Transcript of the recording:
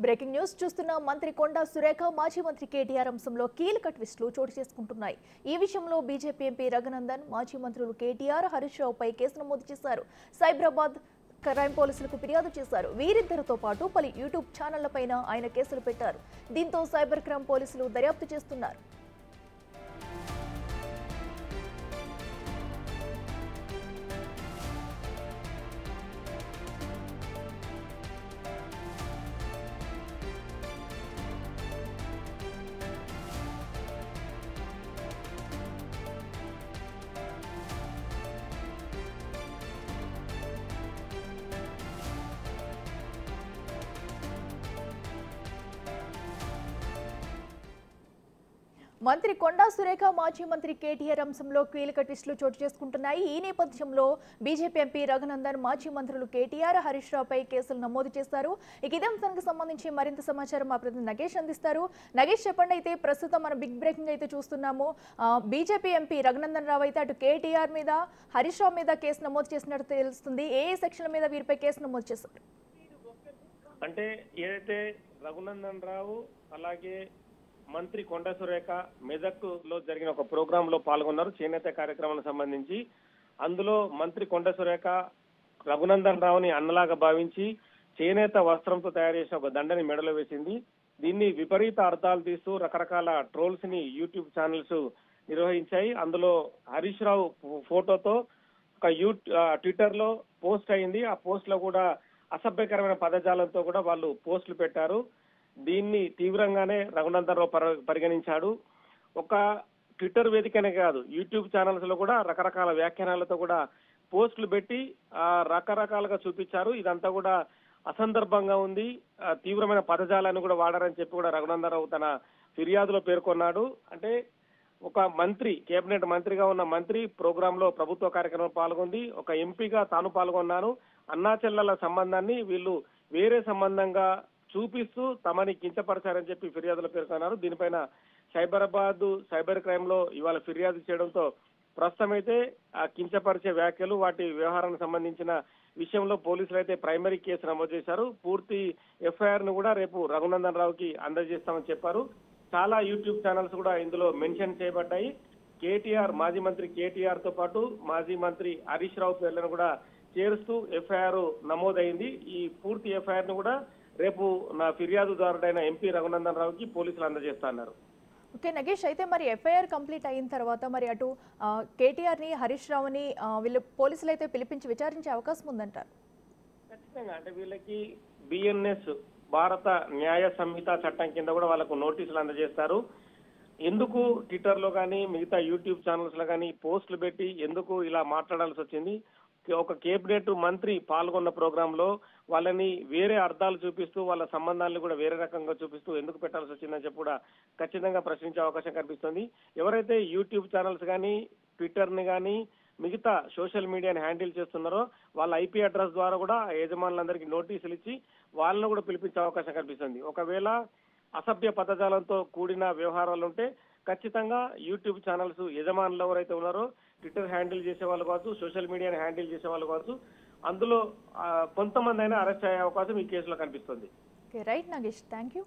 Breaking news చూస్తున్న మంత్రి కొండా సురేఖ మాజీ మంత్రి కేటీఆర్ అంశంలో కీలక ట్విస్టులు చోటు చేసుకుంటున్నాయి. ఈ విషయంలో బీజేపీ ఎంపీ రఘునందన్ మాజీ మంత్రులు కేటీఆర్ హరీష్ రావుపై కేసు నమోదు చేశారు. సైబరాబాద్ క్రైమ్ పోలీసులకు ఫిర్యాదు చేశారు. వీరిద్దరితో పాటు పలు యూట్యూబ్ ఛానళ్లపైన ఆయన కేసులు పెట్టారు. దీంతో సైబర్ క్రైమ్ పోలీసులు దర్యాప్తు చేస్తున్నారు. మంత్రి కొండా సురేఖ మాజీ మంత్రి కేటీఆర్ అంశంలో కీలక ట్విస్టులు చోటు చేసుకుంటున్నాయి. ఈ నేపథ్యంలో బీజేపీ ఎంపీ రఘునందన్ మాజీ మంత్రులు కేటీఆర్ హరీష్ రావుపై కేసులు నమోదు చేశారు. ఇదే అంశానికి సంబంధించి మరింత సమాచారం మా ప్రతినిధి నగేష్ అందిస్తారు. నగేష్, చెప్పండి. అయితే ప్రస్తుతం మనం బిగ్ బ్రేకింగ్ అయితే చూస్తున్నాము. బీజేపీ ఎంపీ రఘునందన్ రావు అయితే అటు కేటీఆర్ మీద హరీష్ రావు మీద కేసు నమోదు చేసినట్టు తెలుస్తుంది. ఏ సెక్షన్ల మీద వీరిపై కేసు నమోదు చేశారు? అంటే ఏదైతే రఘునందన్ రావు అలాగే మంత్రి కొండా సురేఖ మెదక్లో జరిగిన ఒక ప్రోగ్రామ్ లో పాల్గొన్నారు చేనేత కార్యక్రమానికి సంబంధించి. అందులో మంత్రి కొండా సురేఖ రఘునందన్ రావుని అన్నలాగా భావించి చేనేత వస్త్రంతో తయారు చేసిన ఒక దండని మెడలో వేసింది. దీన్ని విపరీత అర్థాలు తీస్తూ రకరకాల ట్రోల్స్ ని యూట్యూబ్ ఛానల్స్ నిర్వహించాయి. అందులో హరీష్ రావు ఫోటోతో ఒక ట్విట్టర్ లో పోస్ట్ అయింది. ఆ పోస్ట్ లో కూడా అసభ్యకరమైన పదజాలంతో కూడా వాళ్ళు పోస్టులు పెట్టారు. దీన్ని తీవ్రంగానే రఘునందన్ రావు పరిగణించాడు. ఒక ట్విట్టర్ వేదికనే కాదు, యూట్యూబ్ ఛానల్స్ లో కూడా రకరకాల వ్యాఖ్యానాలతో కూడా పోస్టులు పెట్టి రకరకాలుగా చూపించారు. ఇదంతా కూడా అసందర్భంగా ఉంది, తీవ్రమైన పదజాలాన్ని కూడా వాడారని చెప్పి కూడా రఘునందన్ రావు తన ఫిర్యాదులో పేర్కొన్నాడు. అంటే ఒక మంత్రి, కేబినెట్ మంత్రిగా ఉన్న మంత్రి ప్రోగ్రామ్ లో ప్రభుత్వ కార్యక్రమంలో పాల్గొంది. ఒక ఎంపీగా తాను పాల్గొన్నాను. అన్నా చెల్లెల సంబంధాన్ని వీళ్ళు వేరే సంబంధంగా చూపిస్తూ తమని కించపరిచారని చెప్పి ఫిర్యాదులో పేర్కొన్నారు. దీనిపైన సైబర్ క్రైమ్ లో ఇవాళ ఫిర్యాదు చేయడంతో ప్రస్తుతం అయితే ఆ కించపరిచే వ్యాఖ్యలు వాటి వ్యవహారానికి సంబంధించిన విషయంలో పోలీసులు అయితే ప్రైమరీ కేసు నమోదు చేశారు. పూర్తి ఎఫ్ఐఆర్ ను కూడా రేపు రఘునందన్ రావుకి అందజేస్తామని చెప్పారు. చాలా యూట్యూబ్ ఛానల్స్ కూడా ఇందులో మెన్షన్ చేయబడ్డాయి. కేటీఆర్, మాజీ మంత్రి కేటీఆర్ తో పాటు మాజీ మంత్రి హరీష్ రావు పేర్లను కూడా చేరుస్తూ ఎఫ్ఐఆర్ నమోదైంది. ఈ పూర్తి ఎఫ్ఐఆర్ ను కూడా రేపు నా ఫిర్యాదుదారుడైన ఎంపీ రఘునందన్ రావుకి పోలీసులు అందజేస్తున్నారు. ఓకే నగేష్, అయితే మరి ఎఫ్ఐఆర్ కంప్లీట్ అయిన తర్వాత మరి అటు కేటీఆర్ ని హరీష్ రావుని వీళ్ళు పోలీసులు అయితే పిలిపించి విచారించే అవకాశం ఉందంటారు? ఖచ్చితంగా. అంటే వీళ్ళకి బిఎన్ఎస్ భారత న్యాయ సంహిత చట్టం కింద కూడా వాళ్ళకు నోటీసులు అందజేస్తారు. ఎందుకు ట్విట్టర్ లో కానీ మిగతా యూట్యూబ్ ఛానల్స్ లో కానీ పోస్టులు పెట్టి ఎందుకు ఇలా మాట్లాడాల్సి వచ్చింది? ఒక కేబినెట్ మంత్రి పాల్గొన్న ప్రోగ్రామ్ లో వాళ్ళని వేరే అర్థాలు చూపిస్తూ వాళ్ళ సంబంధాలను కూడా వేరే రకంగా చూపిస్తూ ఎందుకు పెట్టాల్సి వచ్చిందని చెప్పి కూడా ఖచ్చితంగా ప్రశ్నించే అవకాశం కనిపిస్తుంది. ఎవరైతే యూట్యూబ్ ఛానల్స్ కానీ ట్విట్టర్ ని కానీ మిగతా సోషల్ మీడియాని హ్యాండిల్ చేస్తున్నారో వాళ్ళ ఐపీ అడ్రస్ ద్వారా కూడా యజమానులందరికీ నోటీసులు ఇచ్చి వాళ్ళను కూడా పిలిపించే అవకాశం కనిపిస్తుంది. ఒకవేళ అసభ్య పదజాలంతో కూడిన వ్యవహారాలు ఉంటే ఖచ్చితంగా యూట్యూబ్ ఛానల్స్ యజమానులు ఎవరైతే ఉన్నారో ట్విట్టర్ హ్యాండిల్ చేసే వాళ్ళు కావచ్చు, సోషల్ మీడియాని హ్యాండిల్ చేసే వాళ్ళు కావచ్చు, అందులో కొంతమంది అయినా అరెస్ట్ అయ్యే అవకాశం ఈ కేసులో కనిపిస్తుంది. Right Nagesh, thank you.